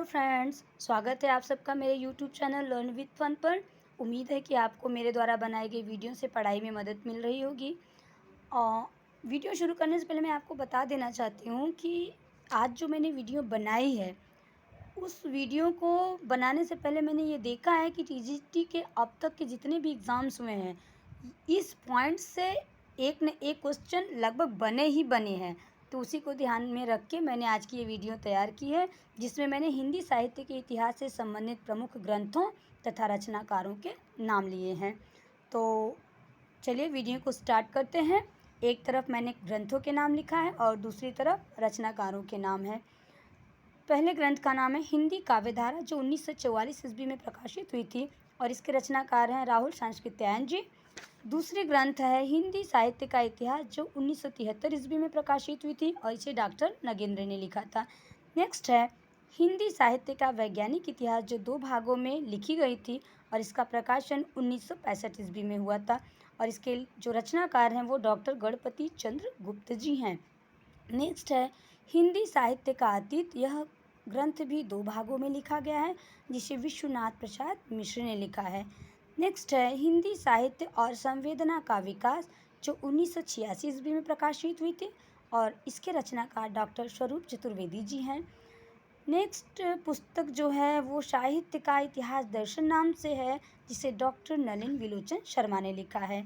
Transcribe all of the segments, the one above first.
Hello friends, स्वागत है आप सबका मेरे YouTube channel learn with fun पर। उम्मीद है कि आपको मेरे द्वारा बनाई गई वीडियो से पढ़ाई में मदद मिल रही होगी। और वीडियो शुरू करने से पहले मैं आपको बता देना चाहती हूँ कि आज जो मैंने वीडियो बनाई है, उस वीडियो को बनाने से पहले मैंने ये देखा है कि टीजीटी के अब तक के जितने भी एग्ज़ाम्स हुए हैं, इस पॉइंट से एक न एक क्वेश्चन लगभग बने ही बने हैं। तो उसी को ध्यान में रख के मैंने आज की ये वीडियो तैयार की है, जिसमें मैंने हिंदी साहित्य के इतिहास से संबंधित प्रमुख ग्रंथों तथा रचनाकारों के नाम लिए हैं। तो चलिए वीडियो को स्टार्ट करते हैं। एक तरफ मैंने ग्रंथों के नाम लिखा है और दूसरी तरफ रचनाकारों के नाम है। पहले ग्रंथ का नाम है हिंदी काव्यधारा, जो 1944 ईस्वी में प्रकाशित हुई थी और इसके रचनाकार हैं राहुल सांकृत्यायन जी। दूसरे ग्रंथ है हिंदी साहित्य का इतिहास, जो 1973 ईस्वी में प्रकाशित हुई थी और इसे डॉक्टर नगेंद्र ने लिखा था। नेक्स्ट है हिंदी साहित्य का वैज्ञानिक इतिहास, जो 2 भागों में लिखी गई थी और इसका प्रकाशन 1965 ईस्वी में हुआ था और इसके जो रचनाकार हैं वो डॉक्टर गणपति चंद्र गुप्त जी हैं। नेक्स्ट है हिंदी साहित्य का अतीत। यह ग्रंथ भी 2 भागों में लिखा गया है, जिसे विश्वनाथ प्रसाद मिश्र ने लिखा है। नेक्स्ट है हिंदी साहित्य और संवेदना का विकास, जो 1986 ईस्वी में प्रकाशित हुई थी और इसके रचनाकार डॉक्टर स्वरूप चतुर्वेदी जी हैं। नेक्स्ट पुस्तक जो है वो साहित्य का इतिहास दर्शन नाम से है, जिसे डॉक्टर नलिन विलोचन शर्मा ने लिखा है।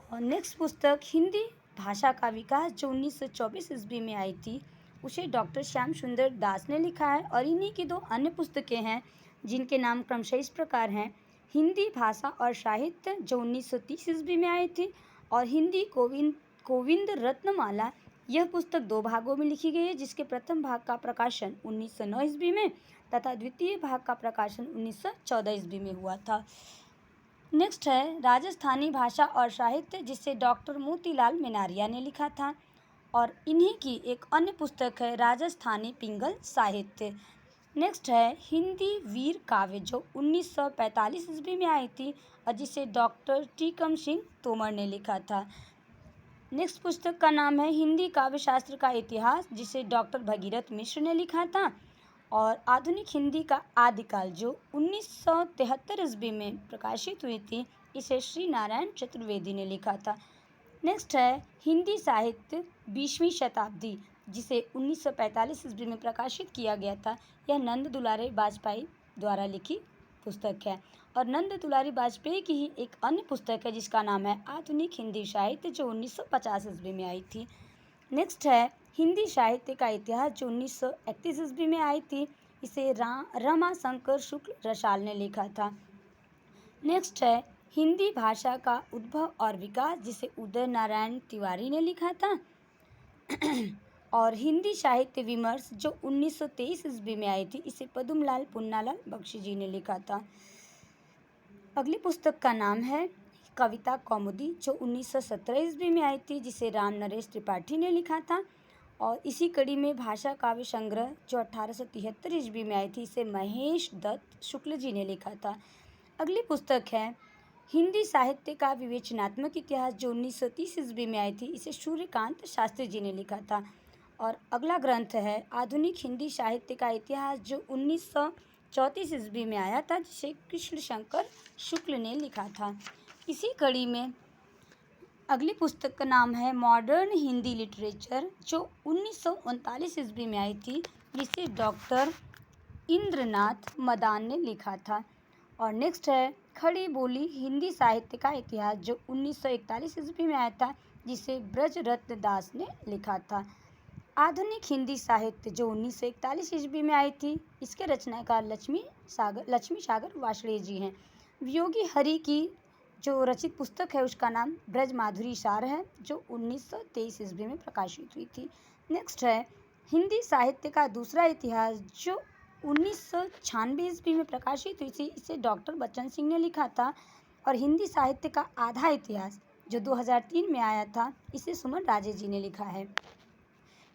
और नेक्स्ट पुस्तक हिंदी भाषा का विकास, जो 1924 ईस्वी में आई थी, उसे डॉक्टर श्याम सुंदर दास ने लिखा है। और इन्हीं की 2 अन्य पुस्तकें हैं, जिनके नाम क्रमशः इस प्रकार हैं। हिंदी भाषा और साहित्य, जो 1930 ईस्वी में आई थी, और हिंदी गोविंद रत्नमाला। यह पुस्तक 2 भागों में लिखी गई है, जिसके प्रथम भाग का प्रकाशन 1909 ईस्वी में तथा द्वितीय भाग का प्रकाशन 1914 ईस्वी में हुआ था। नेक्स्ट है राजस्थानी भाषा और साहित्य, जिसे डॉक्टर मोतीलाल मेनारिया ने लिखा था। और इन्हीं की एक अन्य पुस्तक है राजस्थानी पिंगल साहित्य। नेक्स्ट है हिंदी वीर काव्य, जो 1945 ईस्वी में आई थी और जिसे डॉक्टर टीकम सिंह तोमर ने लिखा था। नेक्स्ट पुस्तक का नाम है हिंदी काव्य शास्त्र का इतिहास, जिसे डॉक्टर भगीरथ मिश्र ने लिखा था। और आधुनिक हिंदी का आदिकाल, जो 1973 ईस्वी में प्रकाशित हुई थी, इसे श्री नारायण चतुर्वेदी ने लिखा था। नेक्स्ट है हिंदी साहित्य 20वीं शताब्दी, जिसे 1945 ईस्वी में प्रकाशित किया गया था। यह नंद दुलारे वाजपेयी द्वारा लिखी पुस्तक है। और नंद दुलारी वाजपेयी की ही एक अन्य पुस्तक है, जिसका नाम है आधुनिक हिंदी साहित्य, जो 1950 ईस्वी में आई थी। नेक्स्ट है हिंदी साहित्य का इतिहास, जो 1931 ईस्वी में आई थी। इसे रमाशंकर शुक्ल रसाल ने लिखा था। नेक्स्ट है हिंदी भाषा का उद्भव और विकास, जिसे उदय नारायण तिवारी ने लिखा था। और हिंदी साहित्य विमर्श, जो 1923 ईस्वी में आई थी, इसे पद्मलाल पुन्नालाल बख्शी जी ने लिखा था। अगली पुस्तक का नाम है कविता कौमुदी, जो 1917 ईस्वी में आई थी, जिसे राम नरेश त्रिपाठी ने लिखा था। और इसी कड़ी में भाषा काव्य संग्रह, जो 1873 ईस्वी में आई थी, इसे महेश दत्त शुक्ल जी ने लिखा था। अगली पुस्तक है हिंदी साहित्य का विवेचनात्मक इतिहास, जो 1930 ईस्वी में आई थी, इसे सूर्यकांत शास्त्री जी ने लिखा था। और अगला ग्रंथ है आधुनिक हिंदी साहित्य का इतिहास, जो 1934 ईस्वी में आया था, जिसे कृष्ण शंकर शुक्ल ने लिखा था। इसी कड़ी में अगली पुस्तक का नाम है मॉडर्न हिंदी लिटरेचर, जो 1939 ईस्वी में आई थी, जिसे डॉक्टर इंद्रनाथ मदान ने लिखा था। और नेक्स्ट है खड़ी बोली हिंदी साहित्य का इतिहास, जो 1941 ईस्वी में आया था, जिसे ब्रजरत्न दास ने लिखा था। आधुनिक हिंदी साहित्य, जो 1941 ईस्वी में आई थी, इसके रचनाकार लक्ष्मी सागर वार्ष्णेय जी हैं। वियोगी हरि की जो रचित पुस्तक है, उसका नाम ब्रज माधुरी सार है, जो 1923 ईस्वी में प्रकाशित हुई थी। नेक्स्ट है हिंदी साहित्य का दूसरा इतिहास, जो 1996 ईस्वी में प्रकाशित हुई थी, इसे डॉक्टर बच्चन सिंह ने लिखा था। और हिंदी साहित्य का आधा इतिहास, जो 2003 में आया था, इसे सुमन राजे जी ने लिखा है।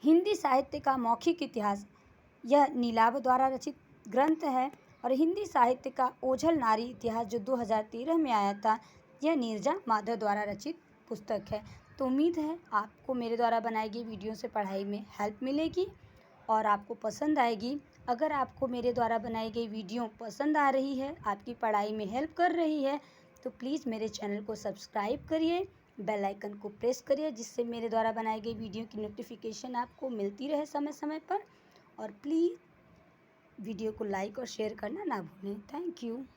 हिंदी साहित्य का मौखिक इतिहास, यह नीलाभ द्वारा रचित ग्रंथ है। और हिंदी साहित्य का ओझल नारी इतिहास, जो 2013 में आया था, यह नीरजा माधव द्वारा रचित पुस्तक है। तो उम्मीद है आपको मेरे द्वारा बनाई गई वीडियो से पढ़ाई में हेल्प मिलेगी और आपको पसंद आएगी। अगर आपको मेरे द्वारा बनाई गई वीडियो पसंद आ रही है, आपकी पढ़ाई में हेल्प कर रही है, तो प्लीज़ मेरे चैनल को सब्सक्राइब करिए, बेल आइकन को प्रेस करिए, जिससे मेरे द्वारा बनाई गई वीडियो की नोटिफिकेशन आपको मिलती रहे समय समय पर। और प्लीज़ वीडियो को लाइक और शेयर करना ना भूलें। Thank you.